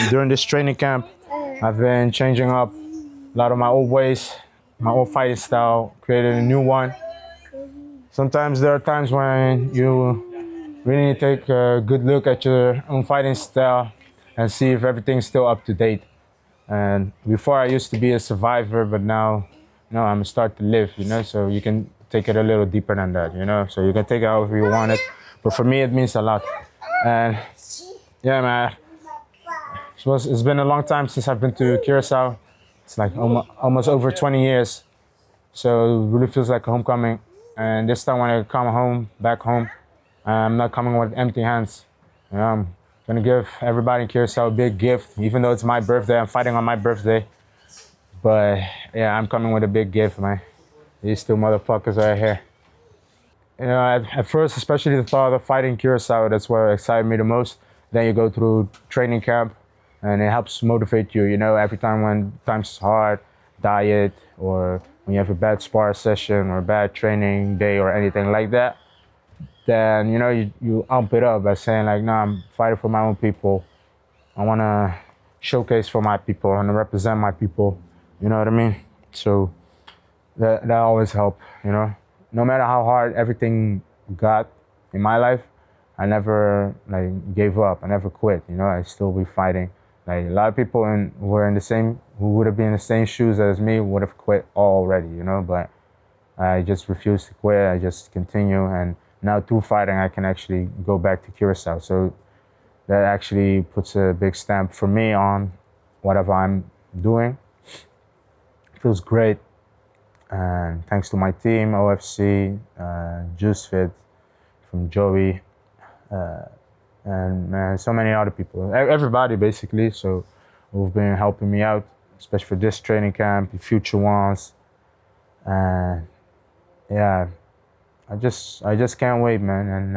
During this training camp, I've been changing up a lot of my old ways, my old fighting style, created a new one. Sometimes there are times when you really need to take a good look at your own fighting style and see if everything's still up to date. And before I used to be a survivor, but now, I'm starting to live, so you can take it a little deeper than that, so you can take it however you want it. But for me, it means a lot. And yeah, man, it's been a long time since I've been to Curaçao. It's like almost over 20 years. So it really feels like a homecoming. And this time when I come back home, I'm not coming with empty hands. I'm gonna give everybody in Curaçao a big gift, even though it's my birthday. I'm fighting on my birthday. But yeah, I'm coming with a big gift, man. These two motherfuckers right here. At first, especially the thought of fighting Curaçao, that's what excited me the most. Then you go through training camp, and it helps motivate you, every time when times hard, diet, or when you have a bad spar session or a bad training day or anything like that, then, you amp it up by saying like, no, I'm fighting for my own people. I want to showcase for my people. I want to represent my people. You know what I mean? So that always helped, No matter how hard everything got in my life, I never gave up. I never quit, I still be fighting. Like a lot of people who would have been in the same shoes as me would have quit already, but I just refused to quit. I just continue, and now through fighting, I can actually go back to Curaçao. So that actually puts a big stamp for me on whatever I'm doing. It feels great. And thanks to my team, OFC, JuiceFit, from Joey, and man, so many other people, everybody basically. So who've been helping me out, especially for this training camp, the future ones. And yeah, I just can't wait, man. And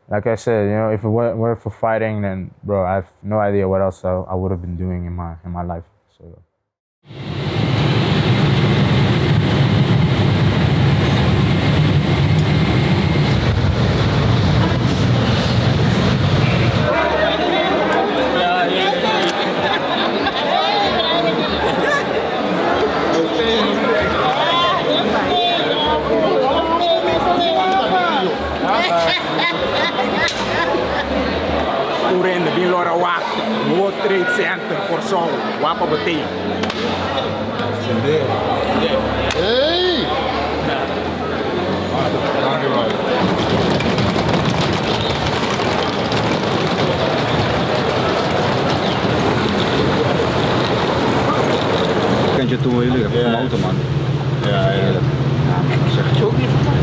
like I said, if it weren't for fighting, then bro, I have no idea what else I would have been doing in my life. So. In the Bilora Walk, World Trade Center for Soul, Wapa Bati. Hey! Kent je toen wel jullie van de auto, man? Ja, maar zeg je ook niet van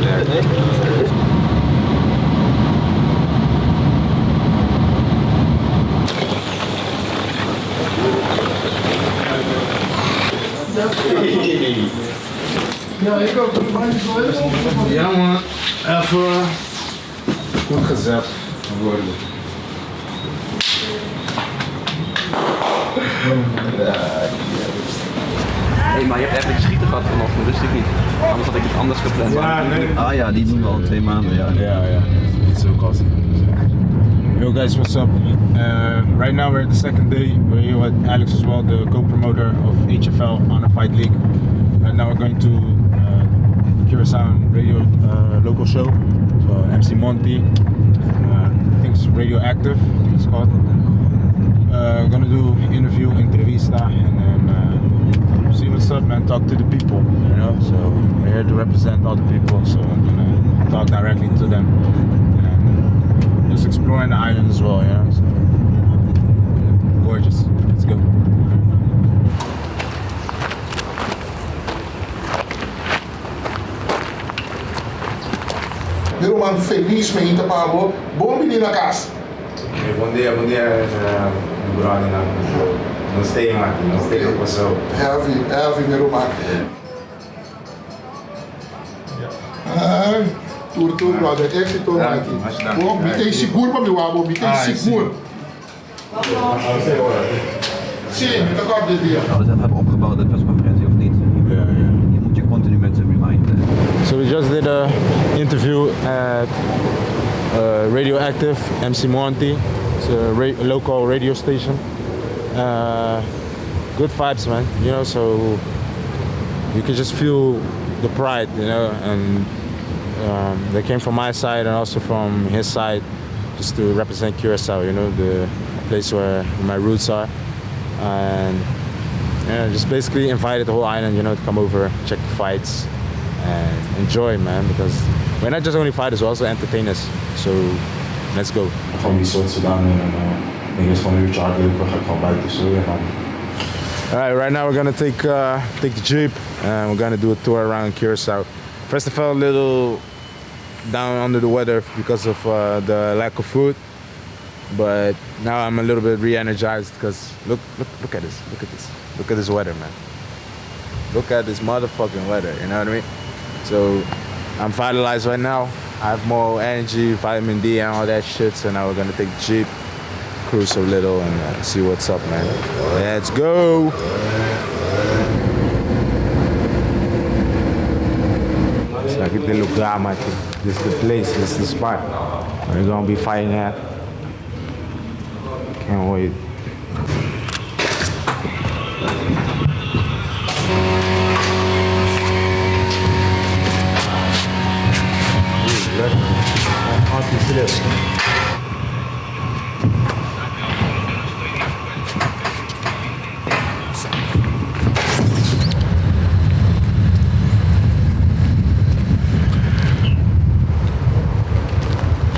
Ja, ik ook. Ja man, even goed gezet worden. Hey, maar je hebt eigenlijk schieten gehad vanochtend, wist ik niet. Anders had ik het anders gepland. Ja, nee. Ah ja, die doen we al 2 maanden, ja. Yeah, it's so costly. Yo guys, what's up? Right now we're at the second day. We're here with Alex as well, the co-promoter of HFL Honor Fight League. Right now we're going to Curaçao radio local show. So MC Monty, I think it's Radioactive, I think it's called. We're gonna do interview, entrevista, and then see what's up, man. Talk to the people, So we're here to represent all the people. So I'm gonna talk directly to them. Just exploring the island as well, So gorgeous. Let's go. Meu mano feliz me ainda pagou. Bom menino na casa. Bom dia, brother. Não sei, Martin. Não sei o que passou. Heavy, meu mano. Tudo, brother. Éxito, Martin. Bom, me tem seguro para meu amor, me tem seguro. Sim, dat komt dit hier. Nou, dat hebben we opgebouwd, de persconferentie of niet? je continu met zijn reminder. So we just did a interview at Radioactive MC Monty. It's a local radio station. Good vibes, man. You know, so you can just feel the pride, you know, and they came from my side and also from his side, just to represent Curaçao, you know, the place where my roots are, and yeah, just basically invited the whole island, you know, to come over, check the fights, and enjoy, man, because we're not just only fighters, we're also entertainers. So let's go. Gewoon die soort gedaan en ik is gewoon een uurtje hard lopen, ga ik gewoon buiten zo en dan. Alright, right now we're gonna take the jeep and we're gonna do a tour around Curaçao. First I felt a little down under the weather because of the lack of food, but now I'm a little bit re-energized because look at this, look at this weather, man. Look at this motherfucking weather, you know what I mean? So I'm vitalized right now. I have more energy, vitamin D and all that shit, so now we're gonna take the jeep, cruise a little and see what's up, man. Let's go! It's like a little drama. This is the place, this is the spot. We're gonna be fighting at. Can't wait.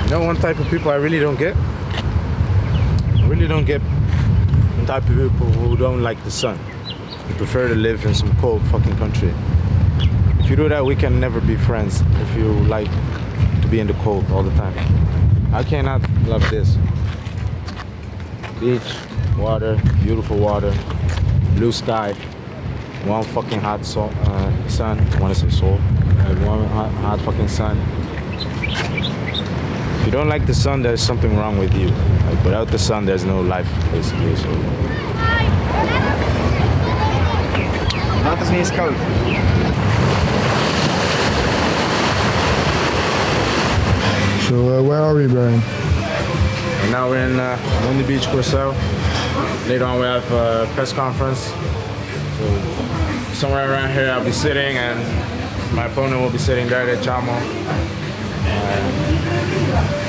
You know, one type of people I really don't get? I really don't get one type of people who don't like the sun. They prefer to live in some cold fucking country. If you do that, we can never be friends. If you like to be in the cold all the time. I cannot love this. Beach, water, beautiful water, blue sky, one fucking hot sun. I want to say soul. One hot fucking sun. If you don't like the sun, there's something wrong with you. Like, without the sun, there's no life, basically. So. Dat is niet eens koud. So where are we, Brian? And now we're in Monty Beach, Curaçao. Later on we have a press conference. So somewhere around here I'll be sitting and my opponent will be sitting there, the Chamo.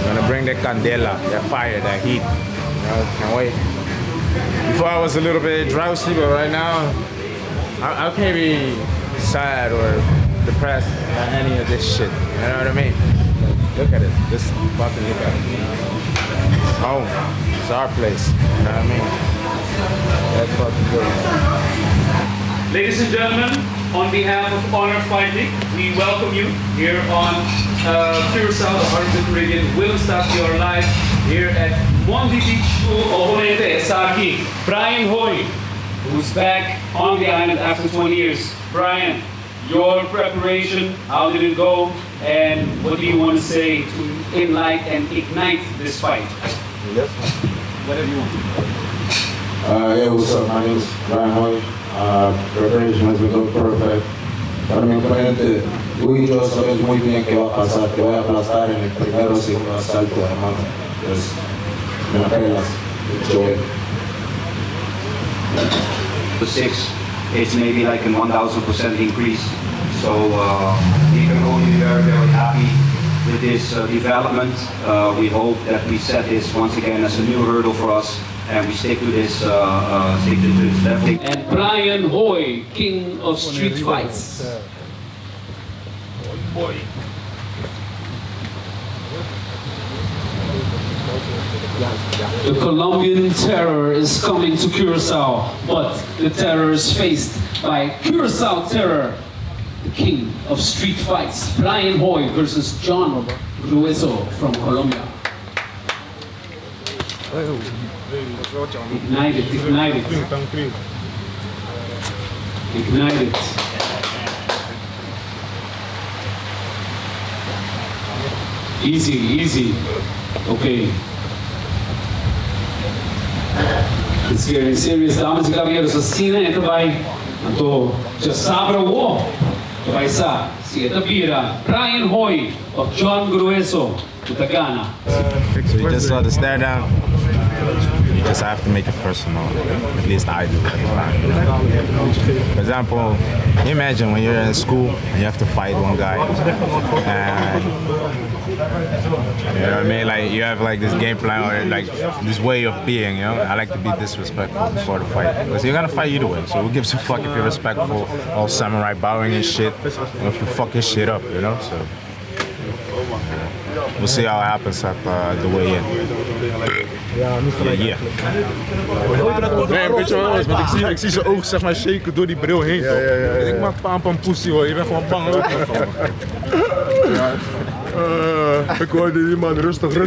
I'm gonna bring the candela, that fire, that heat. You know, can't wait. Before I was a little bit drowsy, but right now I can't be sad or depressed by any of this shit. You know what I mean? Look at it. Just fucking look at it. It's home. It's our place. You know what I mean? That's fucking good. Ladies and gentlemen, on behalf of Honor Fighting, we welcome you here on Curaçao, the heart of the Caribbean. We'll start your life here at Monty Beach School. Oholete Saki, Brian Hooi, who's back on the island after 20 years. Brian, your preparation, how did it go? And what do you want to say to enlight and ignite this fight? Yes. Whatever you want. Hey, what's up? My name is Brian Hooi. Preparation has been going perfect. Para mi oponente, Luis, yo sabes muy bien que va a pasar, que voy a aplastar en el primero o segundo asalto, hermano. Pues, me la pelas. Enjoy. The 6, it's maybe like a 1000% increase. So we can only be very, very happy with this development. We hope that we set this once again as a new hurdle for us, and we stick to this level. And Brian Hooi, king of street fights. Boy. The Colombian terror is coming to Curaçao, but the terror is faced by Curaçao terror. The king of street fights, Brian Hooi versus John Grueso from Colombia. Ignite it, ignite it. Ignite it. Easy, easy. Okay. It's getting serious, dames y caballeros. Así na ito ba? Ito, just sabra wo. Kaisa, si Etabira, Brian Hooi of John Grueso, Utagana. So you just saw the stare down. You just have to make it personal. At least I do. For example, imagine when you're in school and you have to fight one guy. And you know what I mean? Like you have like this game plan or like this way of being, you know? I like to be disrespectful before the fight. Because you're gonna fight either way. So who gives a fuck if you're respectful, all samurai bowing and shit, or if you fuck your shit up, you know? So we'll see how it happens at the weigh-in. Yeah. Nee, weet je wat het is? Want ik zie zijn ogen zeg maar shaken door die bril heen. Dus ik maak pam pussy hoor, je bent gewoon bang ook nog van. Ik hoorde die man rustig. Ja,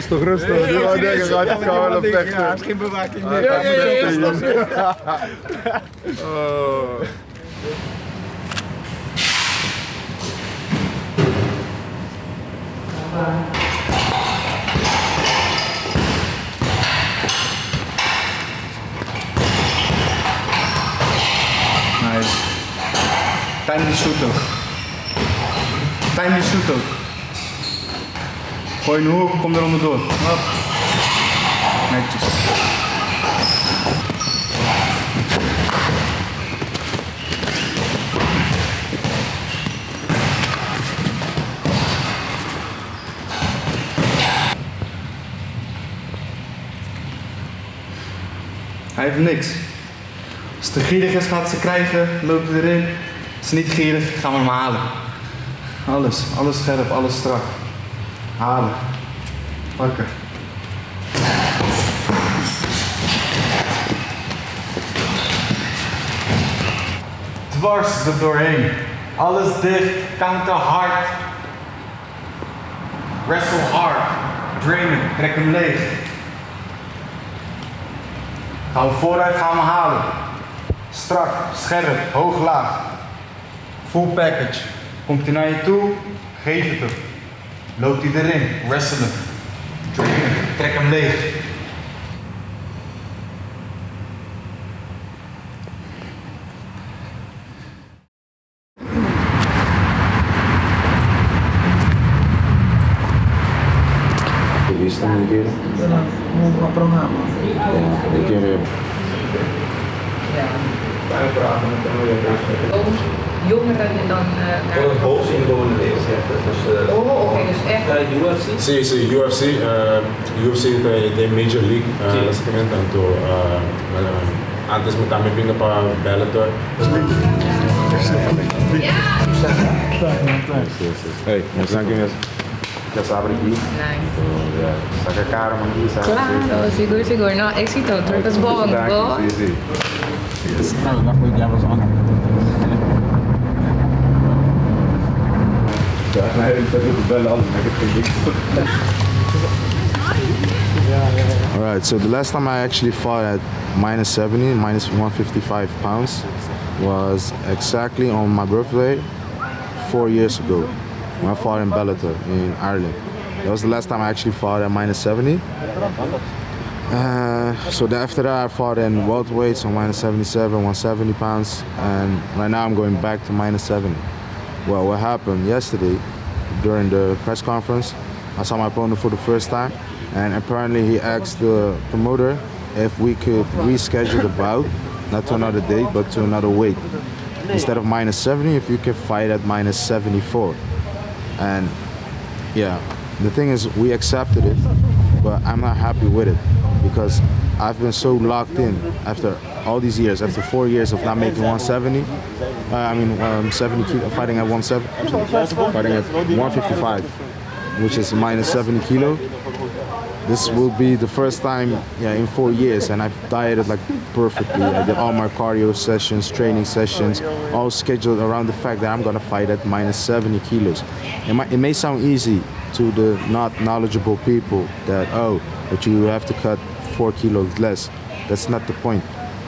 denk ik, gaat het wel vechten. Hij heeft geen bewaking meer. Nice. Time die shoot ook. Gooi een hoek, kom er onderdoor. Hop. Netjes. Hij heeft niks. Als het te gierig is, gaat ze krijgen, loopt hij erin. Als het niet gierig, gaan we hem halen. Alles scherp, alles strak. Halen. Pakken. Dwars er doorheen. Alles dicht, counter hard. Wrestle hard. Drain hem, trek hem leeg. Gaan we vooruit, gaan we halen. Strak, scherp, hoog, laag. Full package. Komt hij naar je toe, geef het hem. Loopt hij erin, wrestle hem. Drain hem, trek hem leeg. Vista me quiere. Un programa. Me quiere. Jongeren en dan naar het hoofdinwoner is. Oh, oké, dus echt. UFC? Sì, UFC, UFC è Major League, basicamente tanto antes me también vino para Bellator. Hey, me tranquilo. Já sabe aqui. Nice. Saca a cara, mano. Claro, seguro. No, éxito, trucos bom, bom. Sí. Alright, so the last time I actually fought at minus 70, minus 155 pounds, was exactly on my birthday 4 years ago. When I fought in Bellator in Ireland. That was the last time I actually fought at minus 70. So after that I fought in welterweights on minus 77, 170 pounds, and right now I'm going back to minus 70. Well, what happened yesterday during the press conference, I saw my opponent for the first time, and apparently he asked the promoter if we could reschedule the bout, not to another date, but to another weight. Instead of minus 70, if you could fight at minus 74. And yeah, the thing is, we accepted it, but I'm not happy with it because I've been so locked in after all these years, after 4 years of not making 170. 70 kilo, fighting at 170, fighting at 155, which is minus 70 kilo. This will be the first time in 4 years, and I've dieted like perfectly. I did all my cardio sessions, training sessions, all scheduled around the fact that I'm gonna fight at minus 70 kilos. It may sound easy to the not knowledgeable people that, but you have to cut 4 kilos less. That's not the point,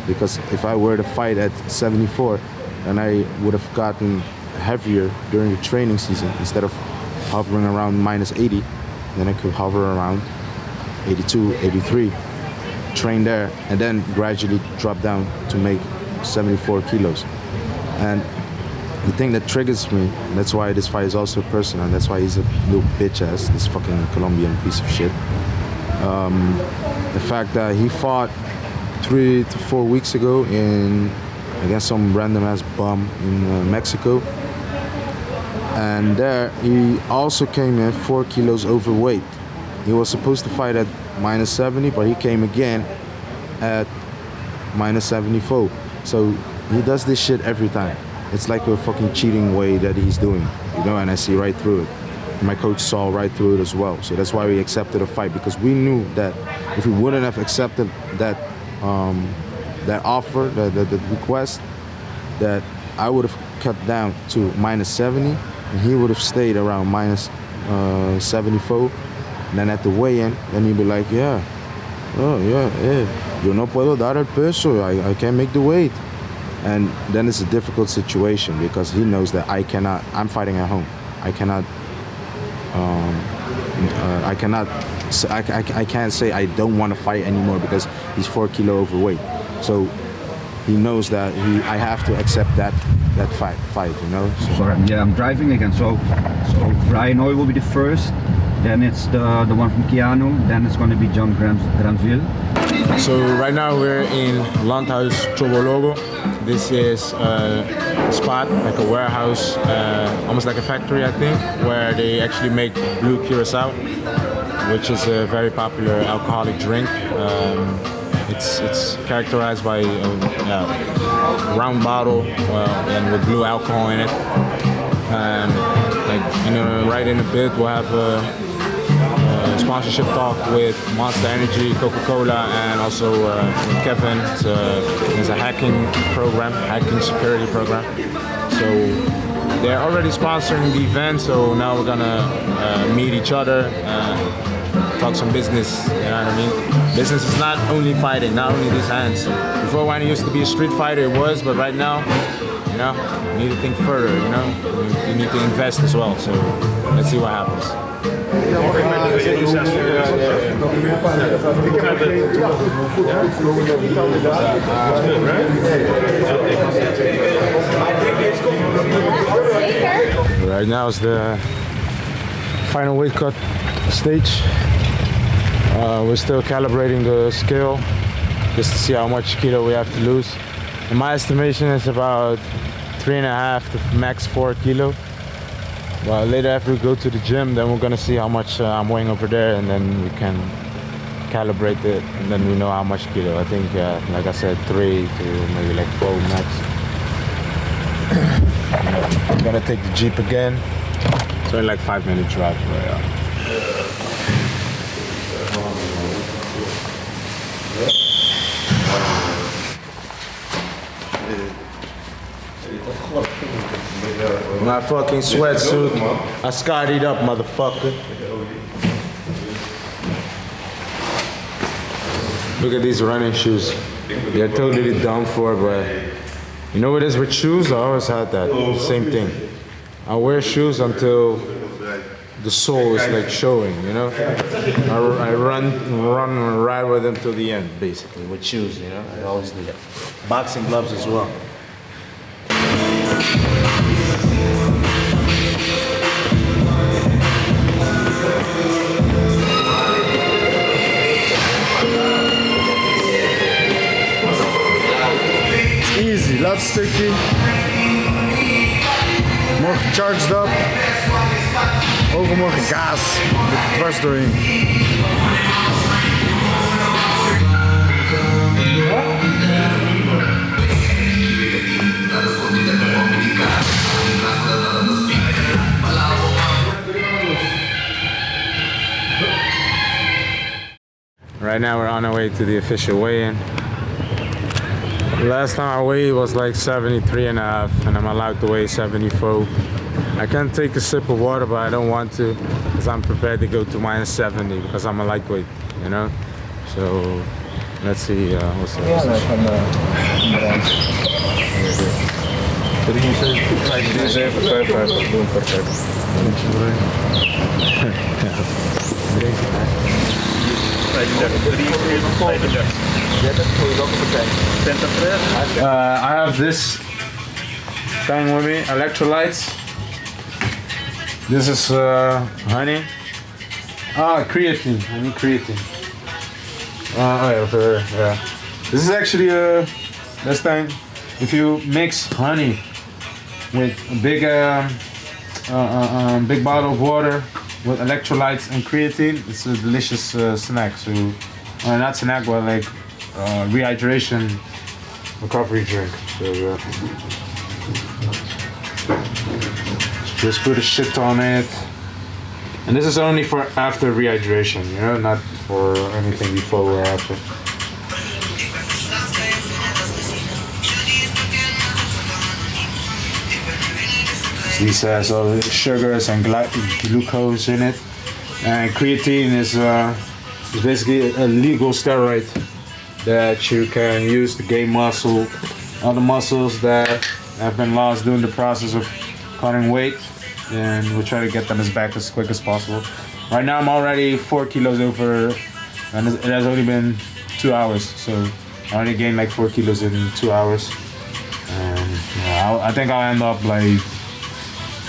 because if I were to fight at 74, then I would have gotten heavier during the training season. Instead of hovering around minus 80, then I could hover around 82, 83, train there, and then gradually drop down to make 74 kilos. And the thing that triggers me, and that's why this fight is also personal, and that's why he's a little bitch ass, this fucking Colombian piece of shit. The fact that he fought 3 to 4 weeks ago against some random ass bum in Mexico, and there he also came in 4 kilos overweight. He was supposed to fight at -70, but he came again at -74. So he does this shit every time. It's like a fucking cheating way that he's doing, you know, and I see right through it. My coach saw right through it as well. So that's why we accepted a fight, because we knew that if we wouldn't have accepted that offer, that request, that I would have cut down to -70 and he would have stayed around -74. And then at the weigh-in, then he'd be like, yeah, yo no puedo dar el peso, I can't make the weight. And then it's a difficult situation because he knows that I'm fighting at home. I can't say I don't want to fight anymore because he's 4 kilo overweight. So he knows that I have to accept that fight, you know. Sorry, yeah, I'm driving again. So Brian Hooi will be the first. Then it's the one from Keanu. Then it's going to be John Granville. So right now we're in Landhuis Chobologo. This is a spot, like a warehouse, almost like a factory, I think, where they actually make blue Curaçao, which is a very popular alcoholic drink. It's characterized by a round bottle and with blue alcohol in it. Right in a bit we'll have a sponsorship talk with Monster Energy, Coca-Cola, and also Kevin. It's a hacking security program. So they're already sponsoring the event, so now we're gonna meet each other, talk some business, you know what I mean? Business is not only fighting, not only these hands. Before, when I used to be a street fighter, it was, but right now, you know, you need to think further, you know? You need to invest as well, so let's see what happens. Right now is the final weight cut stage. We're still calibrating the scale just to see how much kilo we have to lose. And my estimation is about 3.5 to max 4 kilo. Well, later after we go to the gym, then we're gonna see how much I'm weighing over there, and then we can calibrate it, and then we know how much kilo. I think, like I said, 3 to maybe like 4 max. I'm gonna take the Jeep again. It's only like 5-minute drive. My fucking sweatsuit, I scottied up, motherfucker. Look at these running shoes. They're totally dumb for, but you know what it is with shoes? I always had that, same thing. I wear shoes until the sole is like showing, you know? I run and ride with them till the end, basically, with shoes, you know? I always do that. Boxing gloves as well. Easy, laatste stukje. Morgen charged up. Overmorgen gas. Dwars doorheen. Right now we're on our way to the official weigh-in. Last time I weighed was like 73.5, and I'm allowed to weigh 74. I can take a sip of water, but I don't want to, because I'm prepared to go to -70 because I'm a lightweight, you know? So let's see what's up. I have this thing with me, electrolytes. This is honey. Creatine. I need creatine. Yeah. This is actually this thing. If you mix honey with a big big bottle of water with electrolytes and creatine, it's a delicious snack. So, not snack, but like rehydration recovery drink. So, just put a shit on it. And this is only for after rehydration, you know, not for anything before or after. This has all the sugars and glucose in it. And creatine is basically a legal steroid that you can use to gain muscle. All the muscles that have been lost during the process of cutting weight, and we'll try to get them back as quick as possible. Right now I'm already 4 kilos over, and it has only been 2 hours, so I already gained like 4 kilos in 2 hours. And I think I'll end up like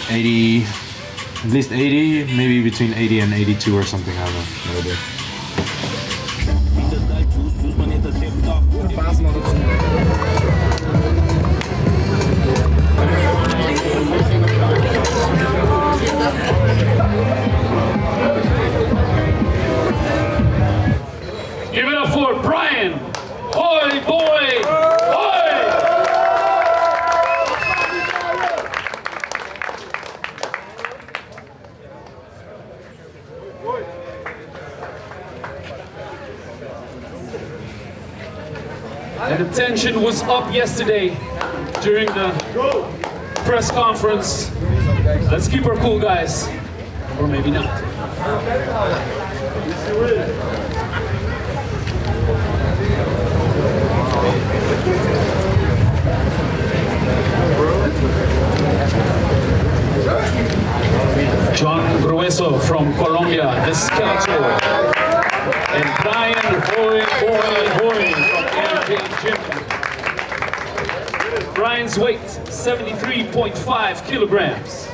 80, at least 80, maybe between 80 and 82 or something. I don't know. No idea. Give it up for Brian Hooi, boy! Hooi! And the tension was up yesterday during the press conference. Let's keep her cool, guys. Or maybe not. John Grueso from Colombia, the skeletal. And Brian Hooi from Gym. Brian's weight, 73.5 kilograms.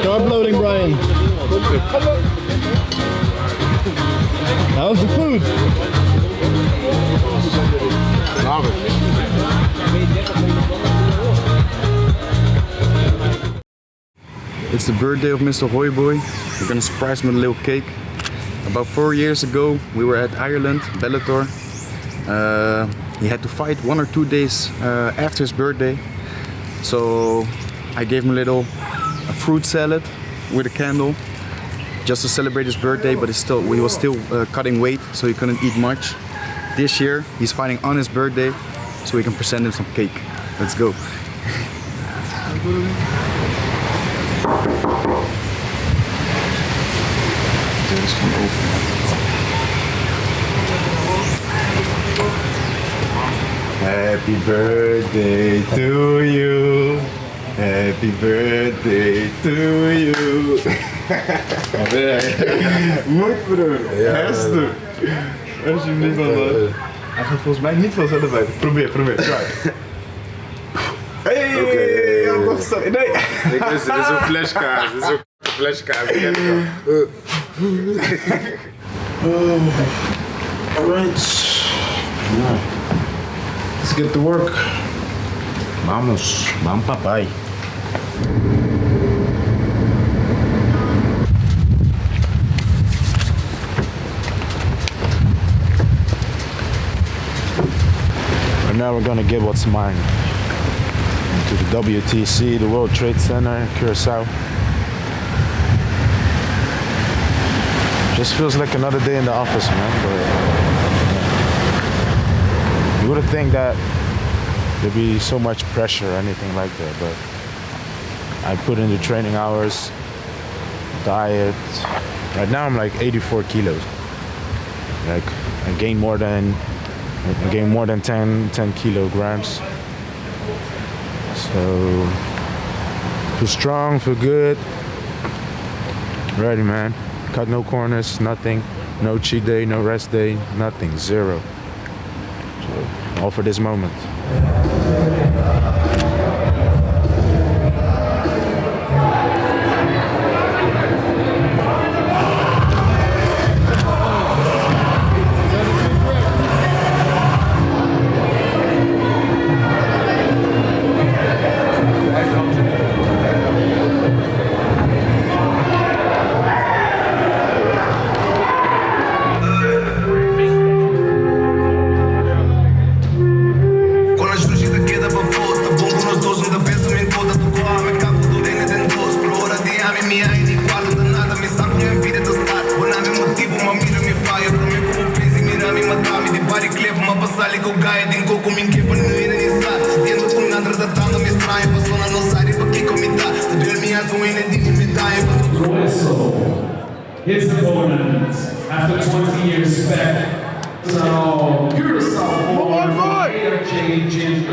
Start uploading, Brian. How's the food? Love it. It's the birthday of Mr. Hooi Boy. We're gonna surprise him with a little cake. About 4 years ago, we were at Ireland, Bellator. He had to fight 1 or 2 days after his birthday. So I gave him a fruit salad with a candle just to celebrate his birthday, but he was still cutting weight, so he couldn't eat much. This year, he's fighting on his birthday, so we can present him some cake. Let's go. Happy birthday to you. Happy birthday to you. Moet broer. Hester. Alsjeblieft man. Hij gaat volgens mij niet vanzelf uit. Probeer. Try. Hey! Okay. Ja, toch zo. Nee! Dit is een flashkaart. Dit is ook een flashkaart. Alright. Let's get to work. Vamos papai. And now we're gonna get what's mine. To the WTC, the World Trade Center in Curaçao. Just feels like another day in the office, man. But you wouldn't think that there'd be so much pressure or anything like that, but I put in the training hours, diet. Right now I'm like 84 kilos. Like I gained more than 10 kilograms. So feel strong, feel good. Ready, man. Cut no corners, nothing. No cheat day, no rest day, nothing, zero. So, all for this moment. His opponent, after 20 years back, so Curaçao born, they are changing.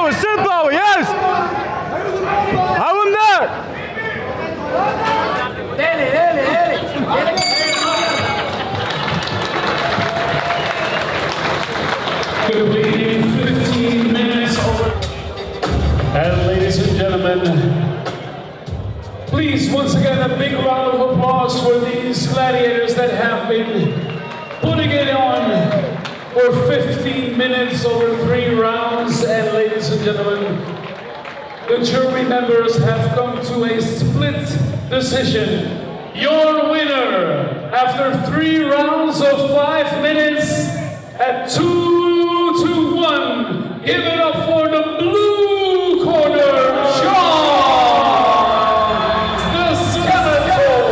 Simpel, juist! Hou hem daar! Completing 15 minutes over. And ladies and gentlemen, please once again a big round of applause for these gladiators that have been putting it on for 15 minutes over 3 rounds. And ladies and gentlemen, the jury members have come to a split decision. Your winner, after 3 rounds of 5 minutes, at 2-1, give it up for the blue corner, John, the skeleton,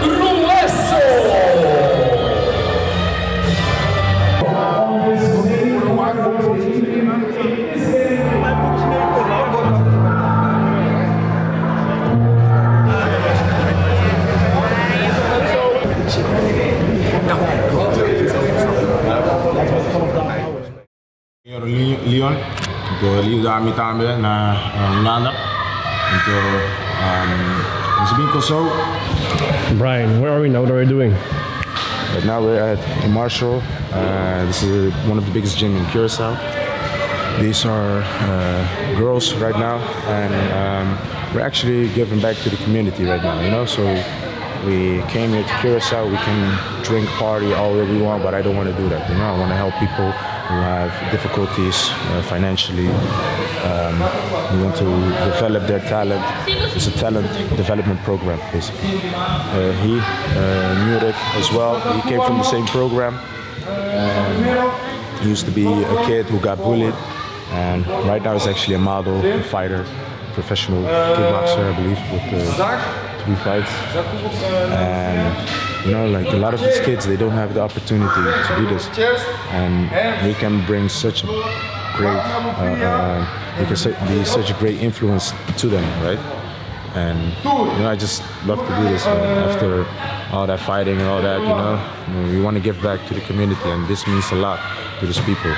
grueso. Leon, untuk liu kami tambah na Holanda, untuk masih Curaçao. Brian, where are we now? What are we doing? Right now we're at Marshall. This is one of the biggest gyms in Curaçao. These are girls right now, and we're actually giving back to the community right now, you know? So we came here to Curaçao. We can drink, party all that we want, but I don't want to do that, you know? I want to help people who have difficulties financially. We want to develop their talent. It's a talent development program, basically. Murik as well, he came from the same program. He used to be a kid who got bullied, and right now he's actually a model, a fighter, professional kickboxer, I believe, with 3 fights. And you know, like a lot of these kids, they don't have the opportunity to do this, and we can bring such a great, we can be such a great influence to them, right? And you know, I just love to do this, man. After all that fighting and all that, you know, we want to give back to the community, and this means a lot to these people.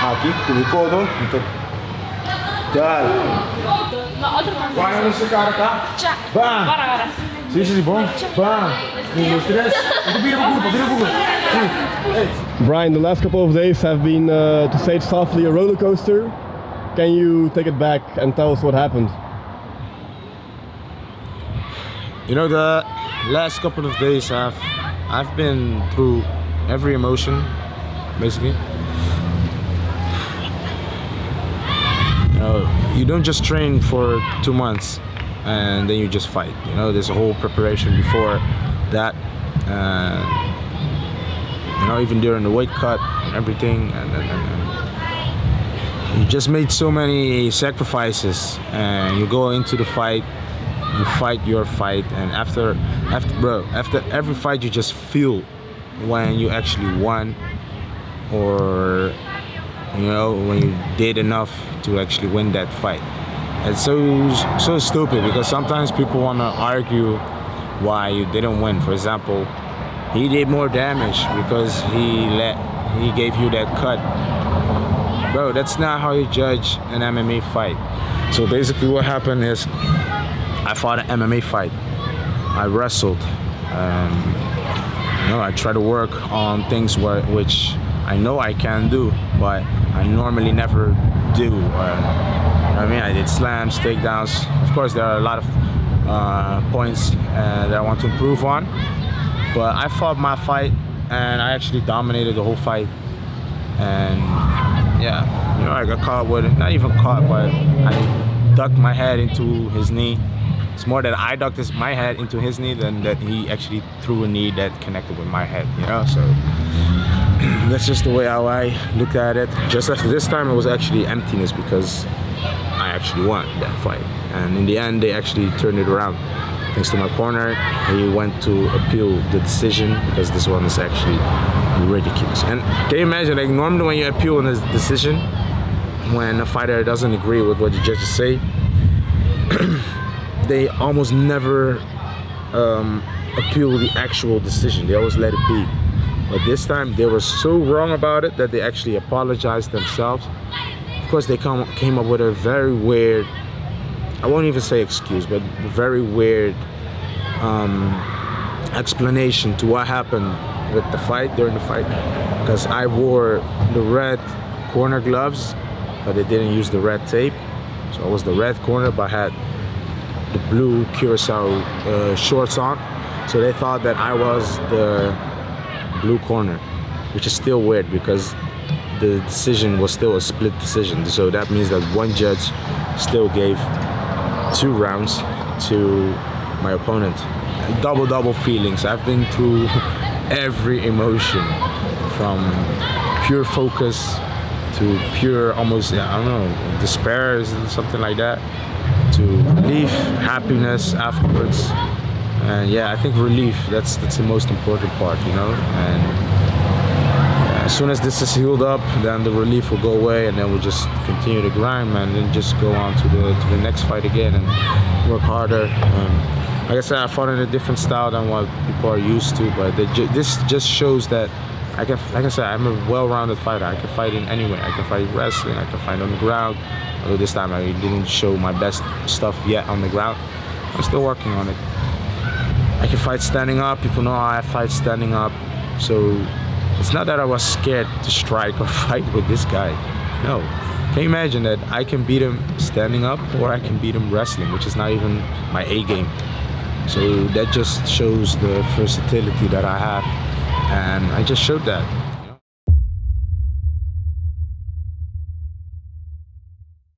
Aqui, publicou, não? Tchau. Vai nesse cara, tá? Bam! Sim, sim, bom. Bam! Brian, the last couple of days have been, to say it softly, a roller coaster. Can you take it back and tell us what happened? You know, the last couple of days I've been through every emotion, basically. You know, you don't just train for 2 months and then you just fight. You know, there's a whole preparation before that. You know, even during the weight cut and everything, and you just made so many sacrifices, and you go into the fight, you fight your fight, and after every fight you just feel when you actually won, or you know, when you did enough to actually win that fight. It's so stupid, because sometimes people want to argue why you didn't win. For example, he did more damage because he gave you that cut. Bro, that's not how you judge an MMA fight. So basically what happened is, I fought an MMA fight. I wrestled. You know, I try to work on things which I know I can do, but I normally never do. You know what I mean? I did slams, takedowns. Of course, there are a lot of points that I want to improve on. But I fought my fight, and I actually dominated the whole fight. And yeah, you know, I got caught with it. Not even caught, but I ducked my head into his knee. It's more that I ducked my head into his knee than that he actually threw a knee that connected with my head, you know? So that's just the way how I looked at it. Just after this time, it was actually emptiness, because I actually won that fight. And in the end, they actually turned it around. Thanks to my corner, he went to appeal the decision, because this one is actually ridiculous. And can you imagine, like, normally when you appeal on a decision, when a fighter doesn't agree with what the judges say, they almost never appeal the actual decision. They always let it be. But this time they were so wrong about it that they actually apologized themselves. Of course, they came up with a very weird, I won't even say excuse, but very weird explanation to what happened with the fight, during the fight. Because I wore the red corner gloves, but they didn't use the red tape. So I was the red corner, but I had the blue Curaçao shorts on. So they thought that I was the blue corner, which is still weird, because the decision was still a split decision. So that means that one judge still gave 2 rounds to my opponent. Double feelings. I've been through every emotion, from pure focus to pure, almost, I don't know, despair, something like that, to relief, happiness afterwards. And yeah, I think relief, that's the most important part, you know. And as soon as this is healed up, then the relief will go away, and then we'll just continue to grind, man, and then just go on to the next fight again and work harder. Like I said, I fought in a different style than what people are used to, but this just shows that I can, like I said, I'm a well-rounded fighter. I can fight in anywhere. I can fight wrestling, I can fight on the ground. Although this time I didn't show my best stuff yet on the ground. I'm still working on it. I can fight standing up. People know I fight standing up. So it's not that I was scared to strike or fight with this guy. No. Can you imagine that I can beat him standing up, or I can beat him wrestling, which is not even my A game. So that just shows the versatility that I have, and I just showed that.